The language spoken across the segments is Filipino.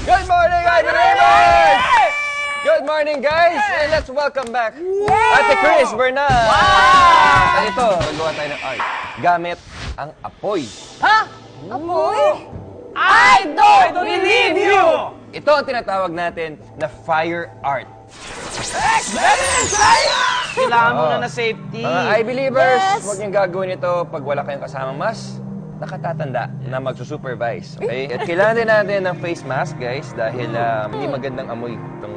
Good morning, Ate Believers! Good morning, guys! And let's welcome back Ate Chris Bernal! Wow! At ito, nagawa tayo ng art gamit ang apoy. Ha? Apoy? I don't believe you! Ito ang tinatawag natin na fire art. Kailangan muna na safety. Mga I-believers, Yes! huwag niyong gagawin ito pag wala kayong kasamang mas nakatatanda na magsusupervise. Okay? At kailangan din natin ng face mask, guys, dahil hindi magandang amoy itong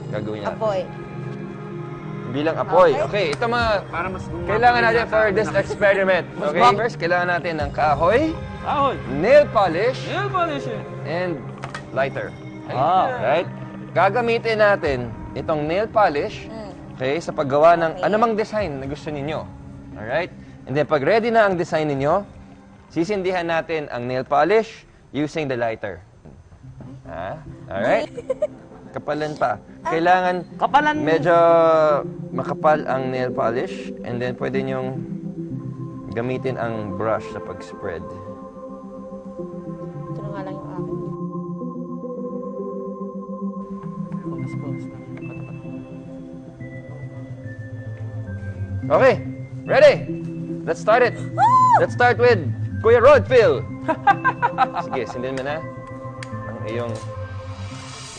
gagawin natin. Apoy. Bilang apoy. Okay, ito mga Para mas kailangan natin for this experiment. Okay? First, kailangan natin ng kahoy, Ahoy! nail polish, Nail polish eh. and lighter. Ah. Right? Gagamitin natin itong nail polish, okay, sa paggawa ng anumang design na gusto ninyo. Alright? And then, pag ready na ang design ninyo, sisindihan natin ang nail polish using the lighter. Alright? Kapalan pa. Kailangan Kapalan. medyo makapal ang nail polish, and then pwede nyong gamitin ang brush sa pag-spread. Ito na nga lang yung akin. Okay, ready? Let's start it. Let's start with Kuya Rodfield. Sige, sindin mo na ang iyong...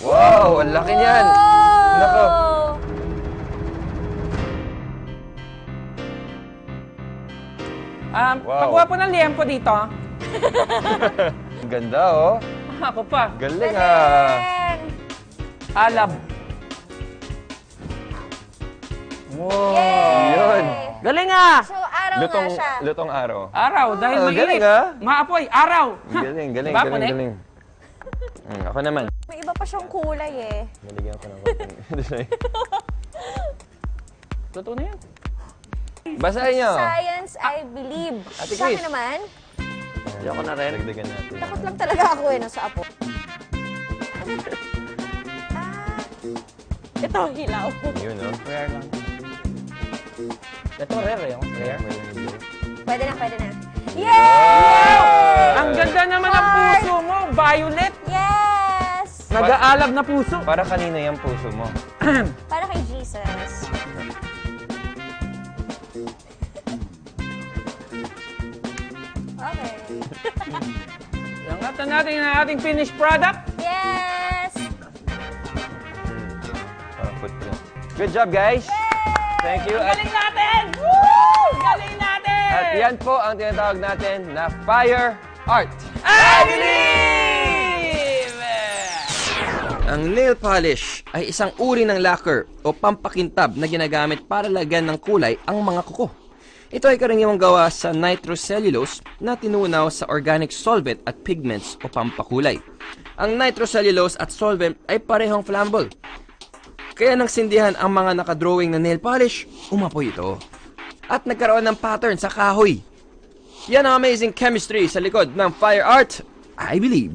Wow, ang laki niyan. Nako. Wow. Pakuha po ng liempo dito. Ang ganda, oh. Ako pa. Galing, ah. Alab. Yun. Galing ah! So, araw Lutong, nga siya. lutong araw. Araw, dahil Oh, mainit. galing, ah. Maapoy, araw. Galing, galing, Diba, galing, Punek? galing. Ako naman. May iba pa siyang kulay eh. Naligyan ko ng konting design. Totoo na yan. Basahin nyo. Science, I believe. Ate Sa akin Chris. naman, Hindi ako na rin. Dagdagan natin. takot lang talaga ako eh, no, sa apo. Ito, hilaw. Yun, no? Rare lang. Ito rare eh. Rare. Pwede na, pwede na. Yay! Ang ganda naman ng puso mo. Violet. Yes! Nag-aalab na puso. Para kanina yung puso mo. Para kay Jesus. Okay. Langatan natin ang ating finished product. Yes! Parang footprint. Good job, guys. Thank you. Galing natin! Woo! Galing natin! At yan po ang tinatawag natin na fire art. I believe! Ang nail polish ay isang uri ng lacquer o pampakintab na ginagamit para lagyan ng kulay ang mga kuko. Ito ay karaniwang gawa sa nitrocellulose na tinunaw sa organic solvent at pigments o pampakulay. Ang nitrocellulose at solvent ay parehong flammable. Kaya nang sindihan ang mga nakadrawing na nail polish, umapoy ito. At nagkaroon ng pattern sa kahoy. Yan ang amazing chemistry sa likod ng fire art, I believe.